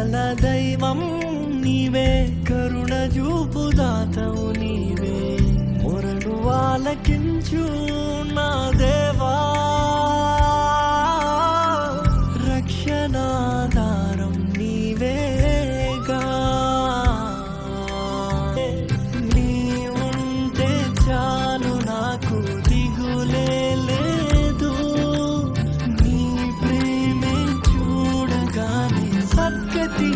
గల దైవం నీవే, కరుణ చూపు దాతవు నీవే, మొరను ఆలకించు నా దేవా, రక్షణాధారం నీవేగా. నీ ఉంటే చాలు నాకు దిగులే లేదు, నీ ప్రేమే చూడగానే సద్గతి